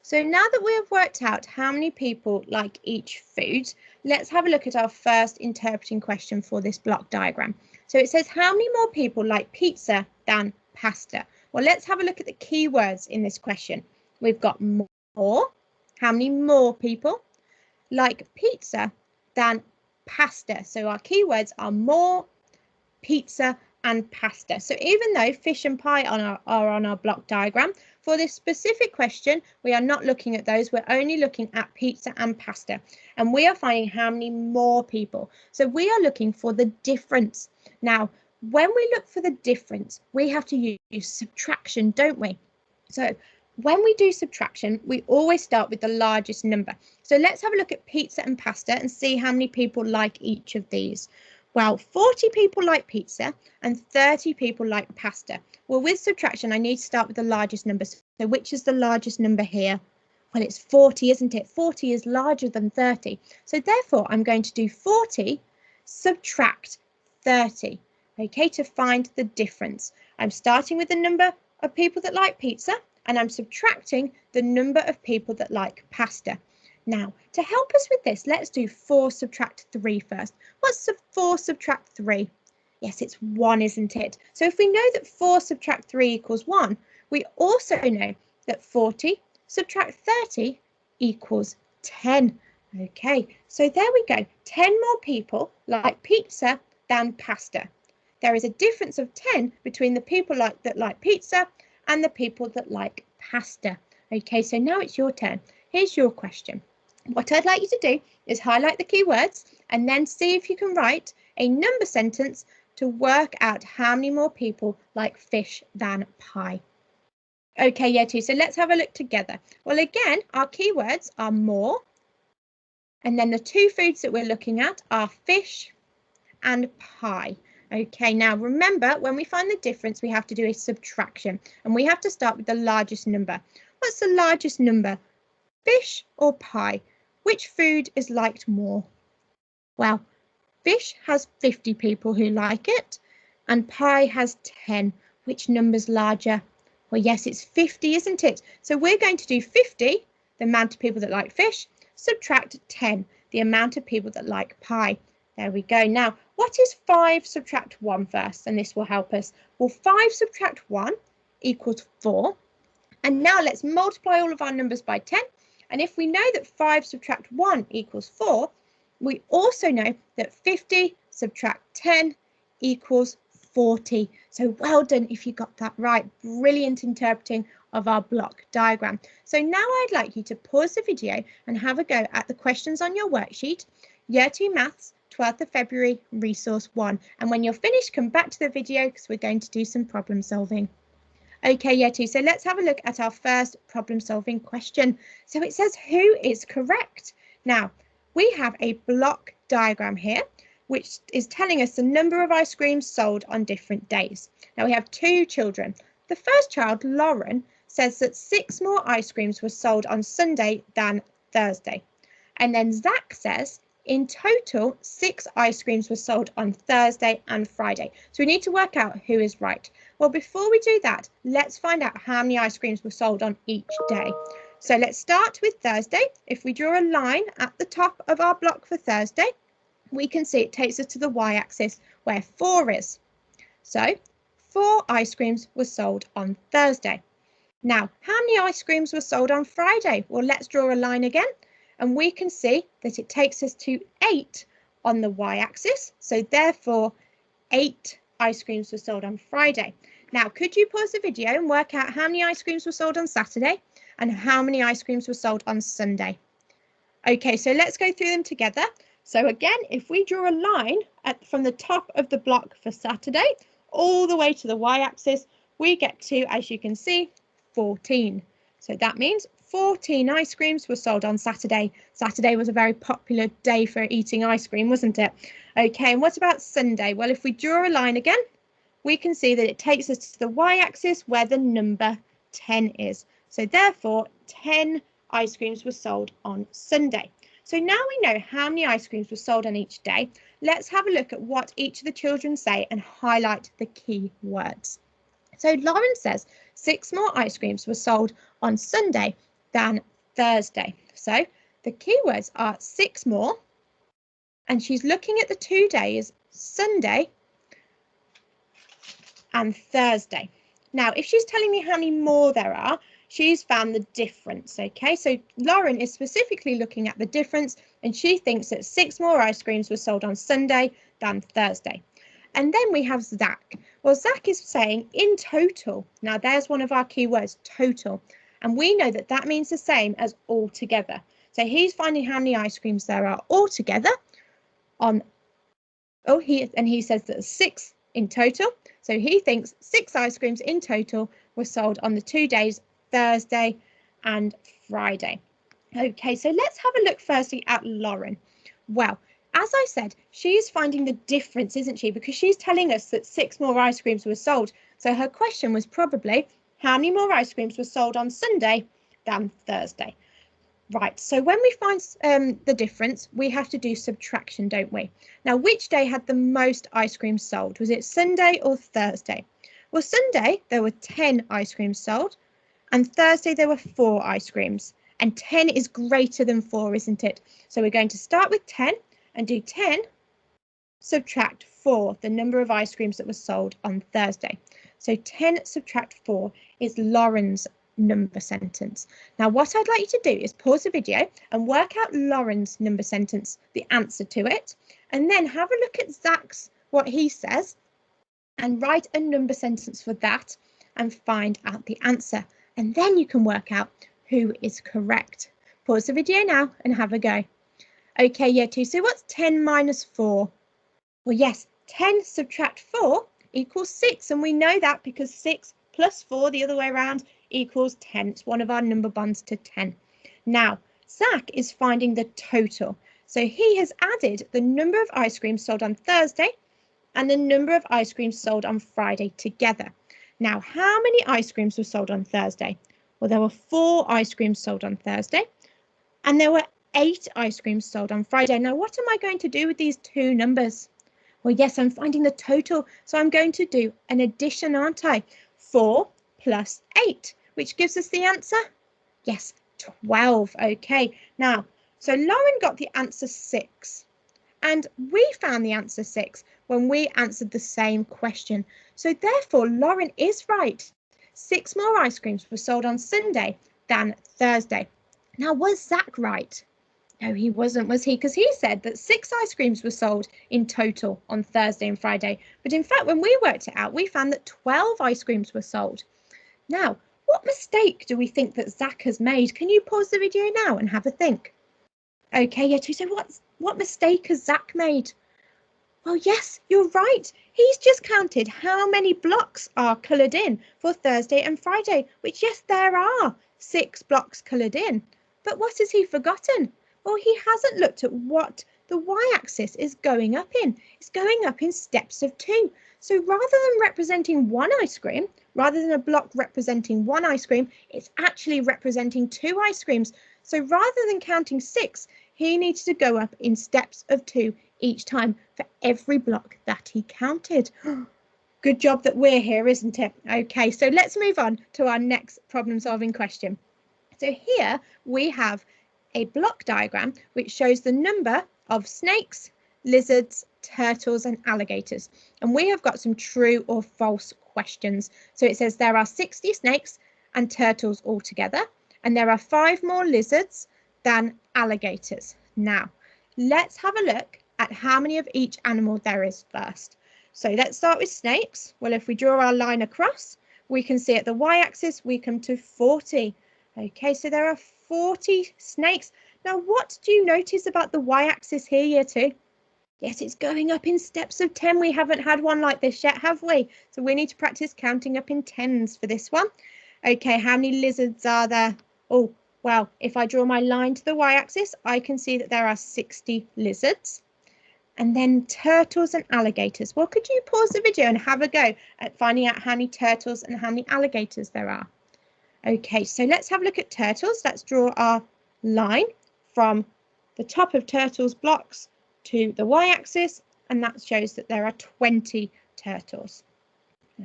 So now that we have worked out how many people like each food, let's have a look at our first interpreting question for this block diagram. So it says, how many more people like pizza than pasta? Well, let's have a look at the key words in this question. We've got more. How many more people like pizza than pasta? So our keywords are more, pizza and pasta. So even though fish and pie are on our block diagram, for this specific question, we are not looking at those. We're only looking at pizza and pasta. And we are finding how many more people. So we are looking for the difference. Now, when we look for the difference, we have to use subtraction, don't we? So when we do subtraction, we always start with the largest number. So let's have a look at pizza and pasta and see how many people like each of these. Well, 40 people like pizza and 30 people like pasta. Well, with subtraction, I need to start with the largest number. So which is the largest number here? Well, it's 40, isn't it? 40 is larger than 30. So therefore, I'm going to do 40 subtract 30, okay, to find the difference. I'm starting with the number of people that like pizza and I'm subtracting the number of people that like pasta. Now, to help us with this, let's do 4 subtract 3 first. What's 4 subtract 3? Yes, it's 1, isn't it? So if we know that 4 subtract 3 equals 1, we also know that 40 subtract 30 equals 10. Okay, so there we go. 10 more people like pizza than pasta. There is a difference of 10 between the people that like pizza and the people that like pasta. Okay, so now it's your turn. Here's your question. What I'd like you to do is highlight the keywords and then see if you can write a number sentence to work out how many more people like fish than pie. Okay, yeah, so let's have a look together. Well, again, our keywords are more, and then the 2 foods that we're looking at are fish and pie. Okay, now remember, when we find the difference, we have to do a subtraction, and we have to start with the largest number. What's the largest number? Fish or pie? Which food is liked more? Well, fish has 50 people who like it, and pie has 10. Which number's larger? Well, yes, it's 50, isn't it? So we're going to do 50, the amount of people that like fish, subtract 10, the amount of people that like pie. There we go. Now, what is 5 subtract 1 first? And this will help us. Well, 5 subtract 1 equals 4. And now let's multiply all of our numbers by 10. And if we know that 5 subtract 1 equals 4, we also know that 50 subtract 10 equals 40. So well done if you got that right. Brilliant interpreting of our block diagram. So now I'd like you to pause the video and have a go at the questions on your worksheet, Year 2 Maths, 12th of February, Resource 1. And when you're finished, come back to the video because we're going to do some problem solving. Okay, Year 2, so let's have a look at our first problem solving question. So it says, who is correct? Now, we have a block diagram here, which is telling us the number of ice creams sold on different days. Now, we have 2 children. The first child, Lauren, says that 6 more ice creams were sold on Sunday than Thursday. And then Zach says, in total, 6 ice creams were sold on Thursday and Friday. So we need to work out who is right. Well, before we do that, let's find out how many ice creams were sold on each day. So let's start with Thursday. If we draw a line at the top of our block for Thursday, we can see it takes us to the y-axis where 4 is. So 4 ice creams were sold on Thursday. Now, how many ice creams were sold on Friday? Well, let's draw a line again. And we can see that it takes us to 8 on the y-axis. So therefore, 8 ice creams were sold on Friday. Now, could you pause the video and work out how many ice creams were sold on Saturday and how many ice creams were sold on Sunday? Okay, so let's go through them together. So again, if we draw a line from the top of the block for Saturday all the way to the y-axis, we get to, as you can see, 14. So that means 14 ice creams were sold on Saturday. Saturday was a very popular day for eating ice cream, wasn't it? Okay, and what about Sunday? Well, if we draw a line again, we can see that it takes us to the y-axis where the number 10 is. So therefore, 10 ice creams were sold on Sunday. So now we know how many ice creams were sold on each day. Let's have a look at what each of the children say and highlight the key words. So Lauren says 6 more ice creams were sold on Sunday than Thursday. So the keywords are 6 more, and she's looking at the 2 days, Sunday and Thursday. Now, if she's telling me how many more there are, she's found the difference, okay? So Lauren is specifically looking at the difference, and she thinks that 6 more ice creams were sold on Sunday than Thursday. And then we have Zach. Well, Zach is saying in total. Now, there's one of our keywords, total. And we know that that means the same as all together. So he's finding how many ice creams there are all together on, he says that 6 in total. So he thinks 6 ice creams in total were sold on the 2 days, Thursday and Friday. Okay, so let's have a look firstly at Lauren. Well, as I said, she's finding the difference, isn't she? Because she's telling us that 6 more ice creams were sold. So her question was probably, how many more ice creams were sold on Sunday than Thursday? Right, so when we find the difference, we have to do subtraction, don't we? Now, which day had the most ice creams sold? Was it Sunday or Thursday? Well, Sunday, there were 10 ice creams sold, and Thursday, there were 4 ice creams. And 10 is greater than 4, isn't it? So we're going to start with 10 and do 10, subtract 4, the number of ice creams that were sold on Thursday. So 10 subtract 4 is Lauren's number sentence. Now, what I'd like you to do is pause the video and work out Lauren's number sentence, the answer to it, and then have a look at Zach's, what he says, and write a number sentence for that and find out the answer. And then you can work out who is correct. Pause the video now and have a go. Okay, year 2, so what's 10 minus 4? Well, yes, 10 subtract 4 equals 6, and we know that because 6 plus 4 the other way around equals 10. It's one of our number bonds to 10. Now, Zach is finding the total. So he has added the number of ice creams sold on Thursday and the number of ice creams sold on Friday together. Now, how many ice creams were sold on Thursday? Well, there were 4 ice creams sold on Thursday, and there were 8 ice creams sold on Friday. Now, what am I going to do with these two numbers? Well, yes, I'm finding the total, so I'm going to do an addition, aren't I? 4 plus 8, which gives us the answer? Yes, 12. Okay, now, so Lauren got the answer 6, and we found the answer 6 when we answered the same question. So therefore, Lauren is right. 6 more ice creams were sold on Sunday than Thursday. Now, was Zach right? No, he wasn't, was he? Because he said that 6 ice creams were sold in total on Thursday and Friday. But in fact, when we worked it out, we found that 12 ice creams were sold. Now, what mistake do we think that Zach has made? Can you pause the video now and have a think? Okay, yeah, so what mistake has Zach made? Well, yes, you're right. He's just counted how many blocks are coloured in for Thursday and Friday, which, yes, there are 6 blocks coloured in. But what has he forgotten? Well, he hasn't looked at what the y-axis is going up in. It's going up in steps of 2. So rather than representing 1 ice cream, rather than a block representing 1 ice cream, it's actually representing 2 ice creams. So rather than counting 6, he needs to go up in steps of 2 each time for every block that he counted. Good job that we're here, isn't it? Okay, so let's move on to our next problem solving question. So here we have a block diagram which shows the number of snakes, lizards, turtles and alligators. And we have got some true or false questions. So it says there are 60 snakes and turtles altogether, and there are 5 more lizards than alligators. Now, let's have a look at how many of each animal there is first. So let's start with snakes. Well, if we draw our line across, we can see at the y-axis we come to 40. Okay, so there are 40 snakes. Now, what do you notice about the y-axis here, year 2? Yes, it's going up in steps of 10. We haven't had one like this yet, have we? So we need to practice counting up in tens for this one. Okay, how many lizards are there? Oh, well, if I draw my line to the y-axis, I can see that there are 60 lizards. And then turtles and alligators. Well, could you pause the video and have a go at finding out how many turtles and how many alligators there are? Okay, so let's have a look at turtles. Let's draw our line from the top of turtles blocks to the y-axis, and that shows that there are 20 turtles.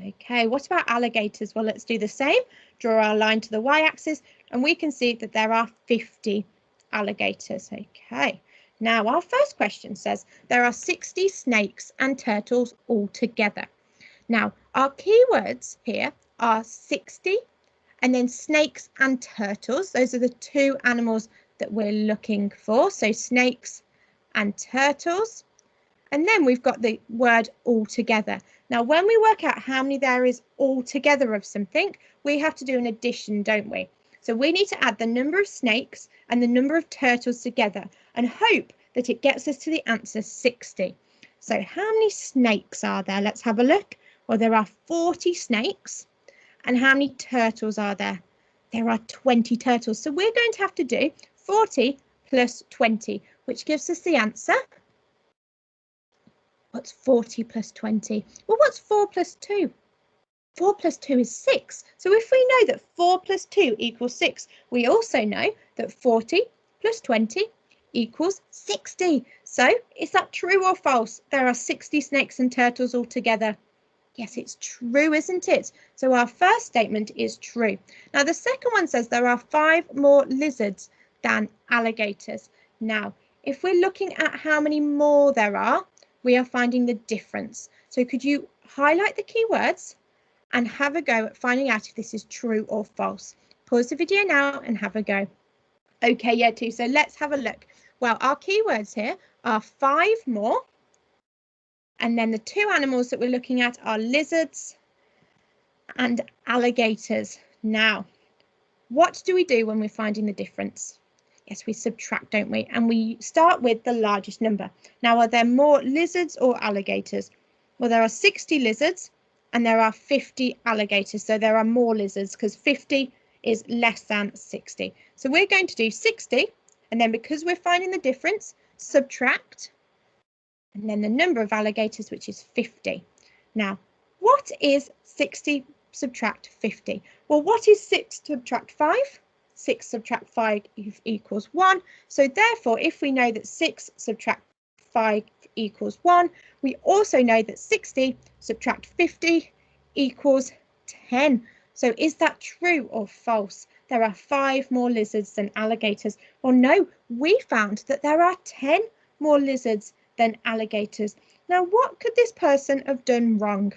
Okay, what about alligators? Well, let's do the same. Draw our line to the y-axis and we can see that there are 50 alligators. Okay, now our first question says there are 60 snakes and turtles altogether. Now our keywords here are 60 and then snakes and turtles. Those are the two animals that we're looking for. So snakes and turtles. And then we've got the word altogether. Now, when we work out how many there is altogether of something, we have to do an addition, don't we? So we need to add the number of snakes and the number of turtles together and hope that it gets us to the answer 60. So how many snakes are there? Let's have a look. Well, there are 40 snakes. And how many turtles are there? There are 20 turtles. So we're going to have to do 40 plus 20, which gives us the answer. What's 40 plus 20? Well, what's 4 plus 2? 4 plus 2 is 6. So if we know that 4 plus 2 equals 6, we also know that 40 plus 20 equals 60. So is that true or false? There are 60 snakes and turtles altogether. Yes, it's true, isn't it? So our first statement is true. Now, the second one says there are 5 more lizards than alligators. Now, if we're looking at how many more there are, we are finding the difference. So could you highlight the keywords and have a go at finding out if this is true or false? Pause the video now and have a go. Okay, year 2, so let's have a look. Well, our keywords here are 5 more. And then the two animals that we're looking at are lizards and alligators. Now, what do we do when we're finding the difference? Yes, we subtract, don't we? And we start with the largest number. Now, are there more lizards or alligators? Well, there are 60 lizards and there are 50 alligators. So there are more lizards because 50 is less than 60. So we're going to do 60. And then because we're finding the difference, subtract. And then the number of alligators, which is 50. Now, what is 60 subtract 50? Well, what is 6 subtract 5? 6 subtract 5 equals 1. So therefore, if we know that 6 subtract 5 equals 1, we also know that 60 subtract 50 equals 10. So is that true or false? There are 5 more lizards than alligators. Well, no, we found that there are 10 more lizards than alligators. Now, what could this person have done wrong?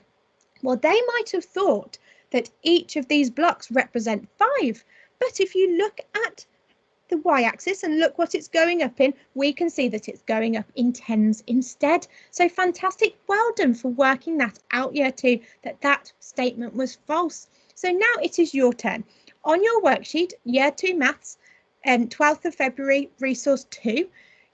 Well, they might have thought that each of these blocks represent 5. But if you look at the y-axis and look what it's going up in, we can see that it's going up in tens instead. So fantastic. Well done for working that out, year 2, that statement was false. So now it is your turn. On your worksheet, year 2 maths, 12th of February, resource 2,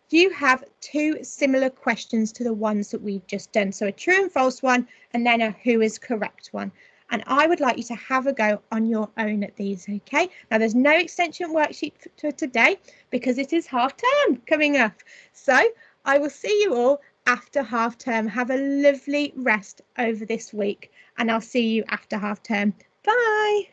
you have 2 similar questions to the ones that we've just done. So a true and false one, and then a who is correct one. And I would like you to have a go on your own at these, okay? Now, there's no extension worksheet for today because it is half term coming up. So I will see you all after half term. Have a lovely rest over this week, and I'll see you after half term. Bye.